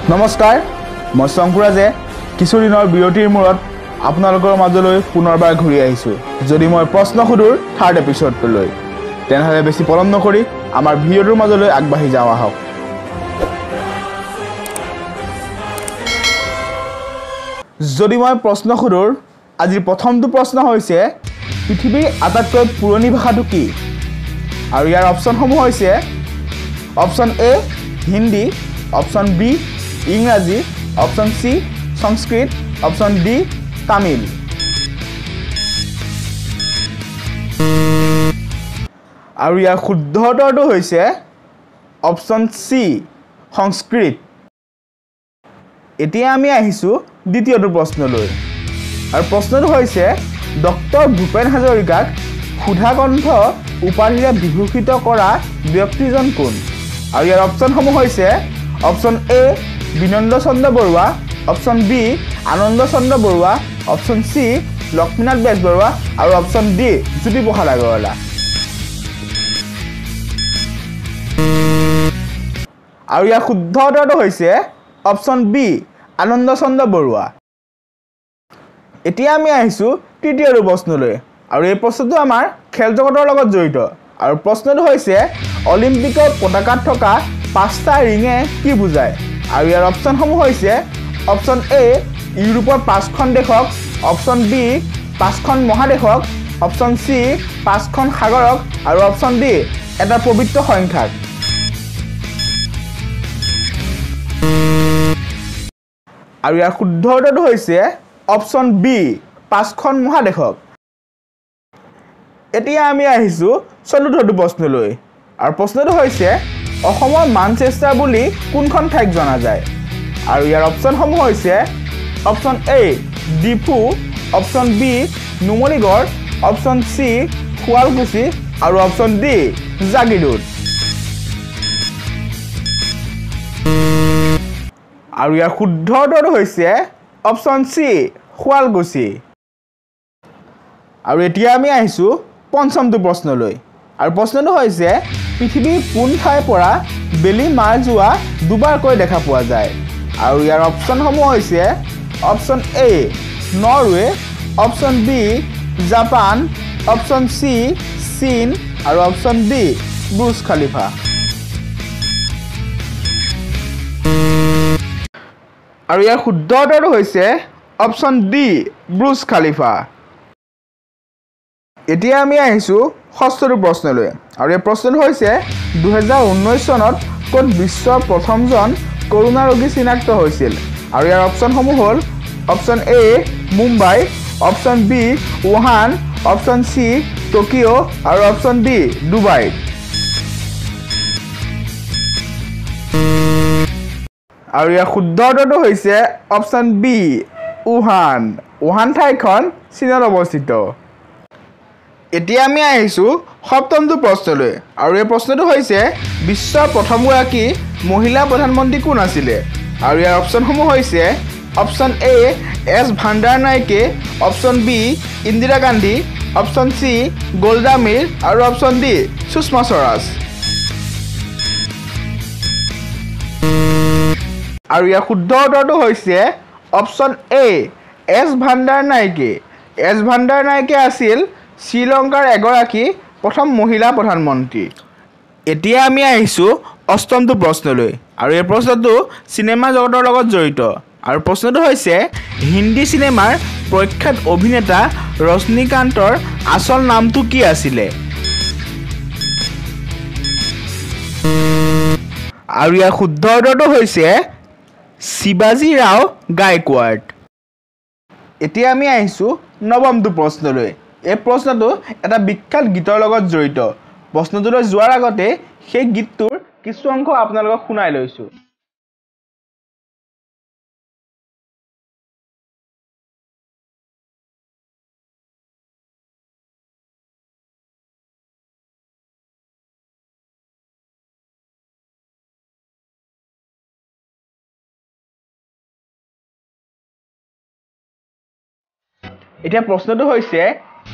নমস্কাৰ মই শংকুৰাজে কিছুদিনৰ বিৰতিৰ মূৰত আপোনালোকৰ মাজলৈ পুনৰবাৰ ঘূৰি আহিছোঁ যদি মই প্ৰশ্ন সুধুৰ থাৰ্ড এপিসোডটোলৈ তেনেহলে বেছি পলম নকৰি আমাৰ ভিডিঅ'টোৰ মাজলৈ আগবাঢ়ি যাওঁ আহক যদি মই প্ৰশ্ন সুধুৰ আজিৰ প্ৰথমটো প্ৰশ্ন হৈছে পৃথিৱীৰ আটাইতকৈ পুৰণি ভাষাটো কি আৰু ইয়াৰ অপচনসমূহ হৈছে অপচন এ হিন্দী অপচন বি ইংৰাজী অপচন সি সংস্কৃত অপচন ডি তামিল আৰু ইয়াৰ শুদ্ধ উত্তৰটো হৈছে অপচন সি সংস্কৃত এতিয়া আমি আহিছো দ্বিতীয়টো প্ৰশ্নলৈ আৰু প্ৰশ্নটো হৈছে ডক্টৰ ভূপেন হাজৰিকাক সুধাকণ্ঠ উপাধিৰে বিভূষিত কৰা ব্যক্তিজন কোন আৰু ইয়াৰ অপচনসমূহ হৈছে অপচন এ বিনন্দ চন্দ্ৰ বৰুৱা অপচন বি আনন্দ চন্দ্ৰ বৰুৱা অপচন সি লক্ষ্মীনাথ বেজবৰুৱা আৰু অপচন ডি জ্যোতিপ্ৰসাদ আগৰৱালা আৰু ইয়াৰ শুদ্ধ উত্তৰটো হৈছে অপচন বি আনন্দ চন্দ্ৰ বৰুৱা এতিয়া আমি আহিছো তৃতীয়টো প্ৰশ্নলৈ আৰু এই প্ৰশ্নটো আমাৰ খেল জগতৰ লগত জড়িত আৰু প্ৰশ্নটো হৈছে অলিম্পিকৰ পতাকাত থকা পাঁচটা ৰিঙে কি বুজায় আৰু ইয়াৰ অপচনসমূহ হৈছে অপচন এ ইউৰোপৰ পাঁচখন দেশক অপচন বি পাঁচখন মহাদেশক অপচন সি পাঁচখন সাগৰক আৰু অপচন ডি এটা পবিত্ৰ সংখ্যাক আৰু ইয়াৰ শুদ্ধ উত্তৰটো হৈছে অপচন বি পাঁচখন মহাদেশক এতিয়া আমি আহিছো চতুৰ্থটো প্ৰশ্নলৈ আৰু প্ৰশ্নটো হৈছে অসমৰ মানচেষ্টাৰ বুলি কোনখন ঠাইক জনা যায় আৰু ইয়াৰ অপচনসমূহ হৈছে option A Diphu option B Numaligarh option C Sualkuchi আৰু অপচন ডি জাগিৰোড আৰু ইয়াৰ শুদ্ধ উত্তৰটো হৈছে অপচন সি শুৱালকুছি আৰু এতিয়া আমি আহিছো পঞ্চমটো প্ৰশ্নলৈ আৰু প্ৰশ্নটো হৈছে পৃথিৱীৰ কোন ঠাইৰ পৰা বেলি মাৰ যোৱা দুবাৰকৈ দেখা পোৱা যায় আৰু ইয়াৰ অপচনসমূহ হৈছে option A Norway option B Japan option C চীন আৰু অপচন ডি বুৰ্জ খালিফা আৰু ইয়াৰ শুদ্ধ উত্তৰটো হৈছে অপচন ডি বুৰ্জ খালিফা এতিয়া আমি আহিছো ষষ্ঠটো প্ৰশ্নলৈ আৰু এই প্ৰশ্নটো হৈছে 2019 চনত ক'ত বিশ্বৰ প্ৰথমজন কৰোনা ৰোগী চিনাক্ত হৈছিল আৰু ইয়াৰ অপচনসমূহ হ'ল option A Mumbai option B Wuhan option C Tokyo' আৰু অপচন ডি ডুবাই আৰু ইয়াৰ শুদ্ধ উত্তৰটো হৈছে অপচন বি উহান ঠাইখন চীনত অৱস্থিত এতিয়া আমি আহিছো সপ্তমটো প্ৰশ্নলৈ আৰু এই প্ৰশ্নটো হৈছে বিশ্বৰ প্ৰথমগৰাকী মহিলা প্ৰধানমন্ত্ৰী কোন আছিলে আৰু ইয়াৰ অপচনসমূহ হৈছে অপচন এ S Bhandaranaike option B Indira Gandhi option C Golda Meir আৰু অপচন ডি সুষমা স্বৰাজ আৰু ইয়াৰ শুদ্ধ উত্তৰটো হৈছে অপচন এ এছ ভাণ্ডাৰ নাইকে আছিল শ্ৰীলংকাৰ এগৰাকী প্ৰথম মহিলা প্ৰধানমন্ত্ৰী এতিয়া আমি আহিছো অষ্টমটো প্ৰশ্নলৈ আৰু এই প্ৰশ্নটো চিনেমা জগতৰ লগত জড়িত আৰু প্ৰশ্নটো হৈছে হিন্দী চিনেমাৰ প্ৰখ্যাত অভিনেতা ৰজনীকান্তৰ আচল নামটো কি আছিলে আৰু ইয়াৰ শুদ্ধ উত্তৰটো হৈছে শিৱাজী ৰাও গায়কৱাড এতিয়া আমি আহিছো নৱমটো প্ৰশ্নলৈ এই প্ৰশ্নটো এটা বিখ্যাত গীতৰ লগত জড়িত প্ৰশ্নটোলৈ যোৱাৰ আগতে সেই গীতটোৰ কিছু অংশ আপোনালোকক শুনাই লৈছো এতিয়া প্ৰশ্নটো হৈছে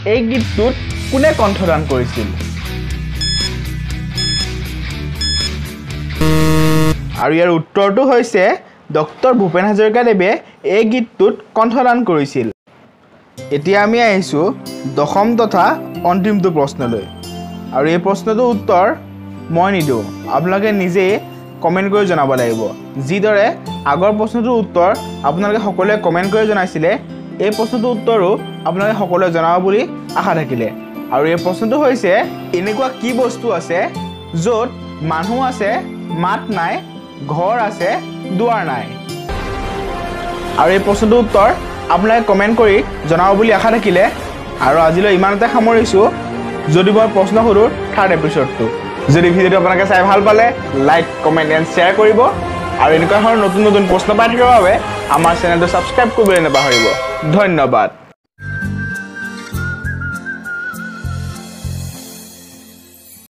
এই গীতটোত কোনে কণ্ঠদান কৰিছিল আৰু ইয়াৰ উত্তৰটো হৈছে ডক্টৰ ভূপেন হাজৰিকাদেৱে এই গীতটোত কণ্ঠদান কৰিছিল। এতিয়া আমি আহিছোঁ দশম তথা অন্তিমটো প্ৰশ্নলৈ আৰু এই প্ৰশ্নটোৰ উত্তৰ মই নিদিওঁ, আপোনালোকে নিজেই কমেণ্ট কৰি জনাব লাগিব। যিদৰে আগৰ প্ৰশ্নটোৰ উত্তৰ আপোনালোকে সকলোৱে কমেণ্ট কৰি জনাইছিলে, এই প্ৰশ্নটোৰ উত্তৰো আপোনালোকে সকলোৱে জনাব বুলি আশা থাকিলে। আৰু এই প্ৰশ্নটো হৈছে, এনেকুৱা কি বস্তু আছে য'ত মানুহ আছে মাত নাই, ঘৰ আছে দুৱাৰ নাই? আৰু এই প্ৰশ্নটোৰ উত্তৰ আপোনালোকে কমেণ্ট কৰি জনাব বুলি আশা থাকিলে। আৰু আজিলৈ ইমানতে সামৰিছোঁ। যদি মই প্ৰশ্ন সোধোঁ থাৰ্ড এপিছ'ডটো, যদি ভিডিঅ'টো আপোনালোকে চাই ভাল পালে লাইক, কমেণ্ট এণ্ড শ্বেয়াৰ কৰিব। আৰু এনেকুৱা ধৰণৰ নতুন নতুন প্ৰশ্ন পাই থকাৰ বাবে আমাৰ চেনেলটো ছাবস্ক্ৰাইব কৰিবলৈ নাপাহৰিব। ধন্যবাদ।